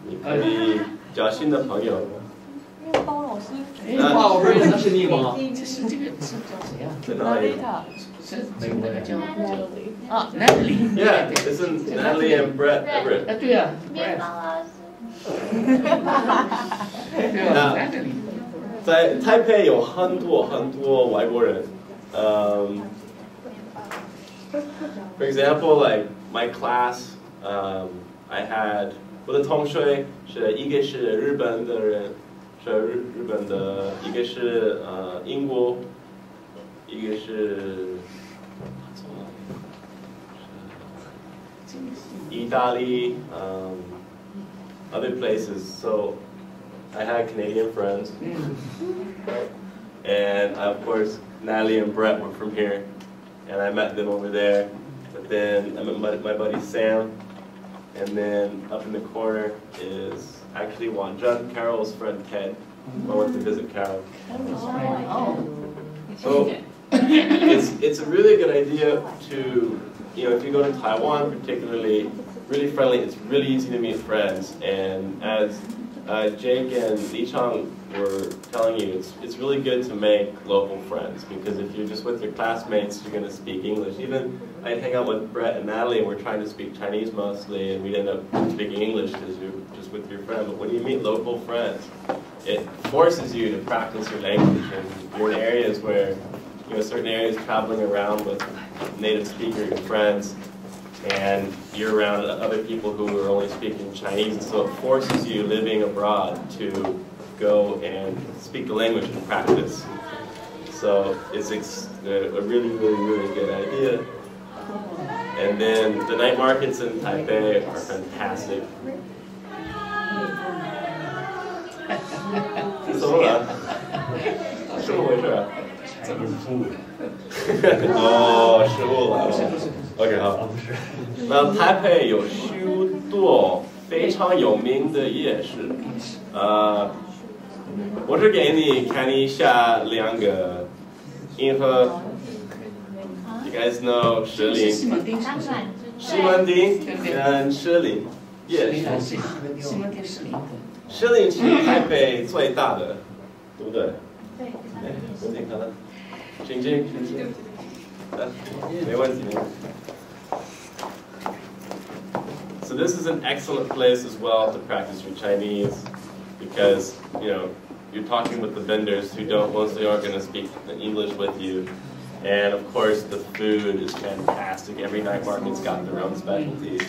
你可以交新的朋友。包老师，哇，我不认识，那是你吗？这个是叫谁啊？在哪里？是那个叫啊 ，Natalie。Yeah, isn't Natalie and Brett Everett? 对呀，面包老师。对啊 ，Natalie。在台北有很多外国人。For example, like my class, I had 我的同学是一个是日本的人，是日本的，一个是英国，一个是意大利，other places. So I had Canadian friends, and of course Natalie and Brett were from here, and I met them over there. But then I met my buddy Sam, and then up in the corner is actually Wanjun, Carol's friend Ted. I went to visit Carol. So it's a really good idea to, if you go to Taiwan particularly, really friendly, it's really easy to meet friends. And as Jake and Li Chang were telling you, it's really good to make local friends, because if you're just with your classmates, you're going to speak English. Even I'd hang out with Brett and Natalie, and we're trying to speak Chinese mostly, and we'd end up speaking English because you're just with your friend. But when you meet local friends, it forces you to practice your language. And you're in areas where, certain areas traveling around with native speaker friends, and you're around other people who are only speaking Chinese, and so it forces you living abroad to go and speak the language and practice. So it's a really good idea. And then the night markets in Taipei are fantastic. 怎么了？怎么回事啊？哦，失误了。OK， 好。那台北有许多非常有名的夜市，我是给你看一下两个，银河。You guys know 士林？西门町跟士林夜市。西门町士林。士林是台北最大的，对不对？对。问题看了，请进。没问题。So this is an excellent place as well to practice your Chinese, because you're talking with the vendors who mostly aren't going to speak English with you, and of course the food is fantastic. Every night market's got their own specialties,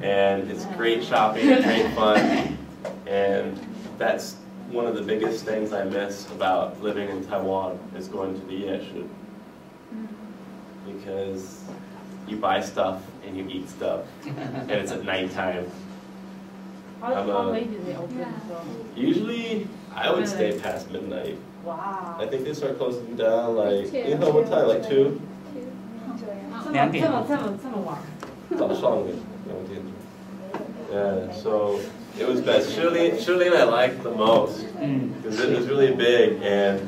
and it's great shopping, great fun, and that's one of the biggest things I miss about living in Taiwan is going to the Yeshu, because you buy stuff and you eat stuff, and it's at nighttime. How late do they open? Usually, I would stay past midnight. Wow. I think they start closing down like, what time? Like 2? 这么晚。早上2点。Yeah, so it was best. Shulin I liked the most, because it was really big, and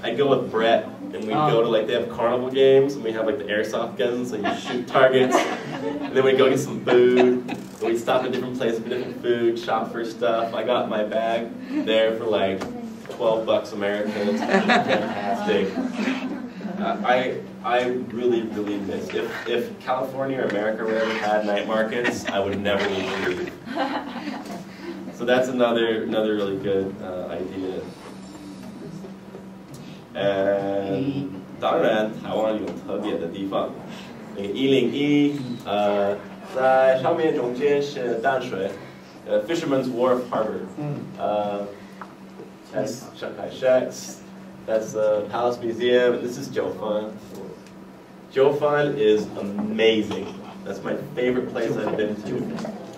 I'd go with Brett. And we'd go to, they have carnival games, and we have, the airsoft guns, so you shoot targets. And then we'd go get some food, and we'd stop at different places for different food, shop for stuff. I got my bag there for, $12 American. It's fantastic. I really miss. If California or America really had night markets, I would never need to leave. So that's another really good idea. 当然，台湾有特别的地方。那个101，在上面中间是淡水，Fisherman's Wharf Harbor. That's Shanghai Shacks. That's the Palace Museum. And this is Jiufan. Jiufan is amazing. That's my favorite place I've been to.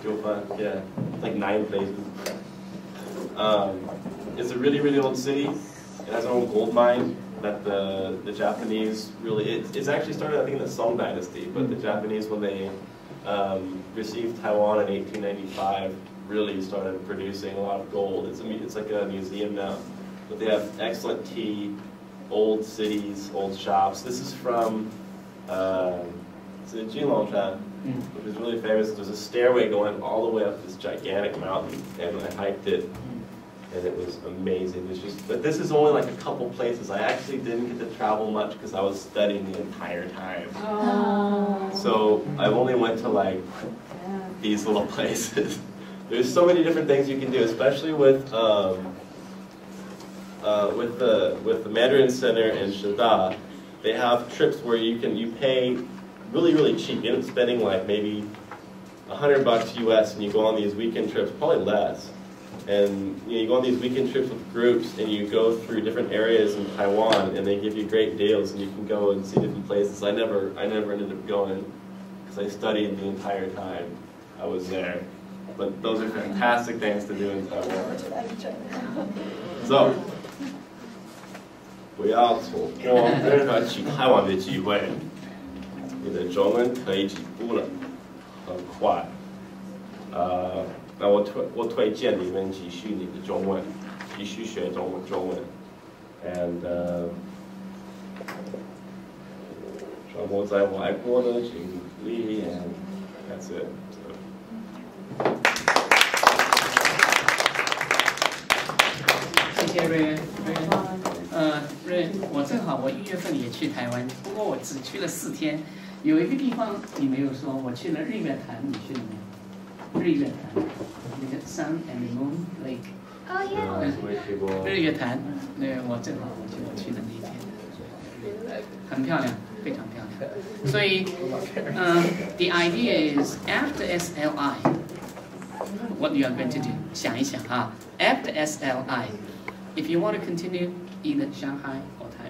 Jiufan, yeah, 9 places. It's a really old city. It has its own gold mine that the Japanese really, it's actually started I think in the Song Dynasty, but the Japanese, when they received Taiwan in 1895, really started producing a lot of gold. It's like a museum now, but they have excellent tea, old cities, old shops. This is from Jinlongshan. which is really famous. There's a stairway going all the way up this gigantic mountain, and I hiked it, and it was amazing. It's just, but this is only like a couple places. I actually didn't get to travel much because I was studying the entire time. So I only went to like these little places. There's so many different things you can do, especially with the Mandarin Center in Shida. They have trips where you pay really cheap. You end up spending like maybe $100 US, and you go on these weekend trips, probably less. And you go on these weekend trips with groups, and you go through different areas in Taiwan, and they give you great deals, and you can go and see different places. I never ended up going because I studied the entire time I was there. But those are fantastic things to do in Taiwan. So, 不要错过任何去台湾的机会，你的中文可以进步了，很快。那我推荐你们继续你的中文，继续学中文 ，and 传播在外国的经历 ，and that's it. 谢谢瑞恩。瑞恩，我正好1月份也去台湾，不过我只去了4天。有一个地方你没有说，我去了日月潭，你去了没有？日月潭，那个 Sun and Moon Lake。日月潭，我正好我去的那一天，很漂亮，非常漂亮。所以，the idea is after SLI, what you are going to do？ 想一想啊 ，after SLI, if you want to continue either Shanghai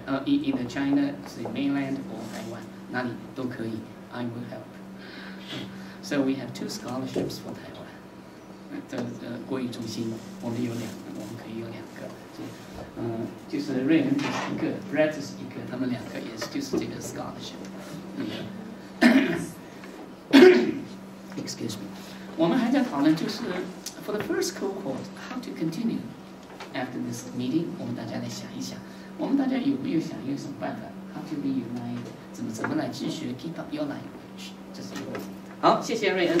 or either China, say mainland or Taiwan, 哪里都可以 I will help. So we have 2 scholarships for Taiwan. 国语中心我们有2个，我们可以有2个。就是瑞恩是1个 ，Brett 是1个，他们2个也是就是这个 scholarship。Excuse me. 我们还在讨论就是 for the first cohort how to continue after this meeting， 我们大家来想一想，我们大家有没有想用什么办法 how to reunite， 怎么来继续 keep up your language， 这是一个问题。好，谢谢瑞恩。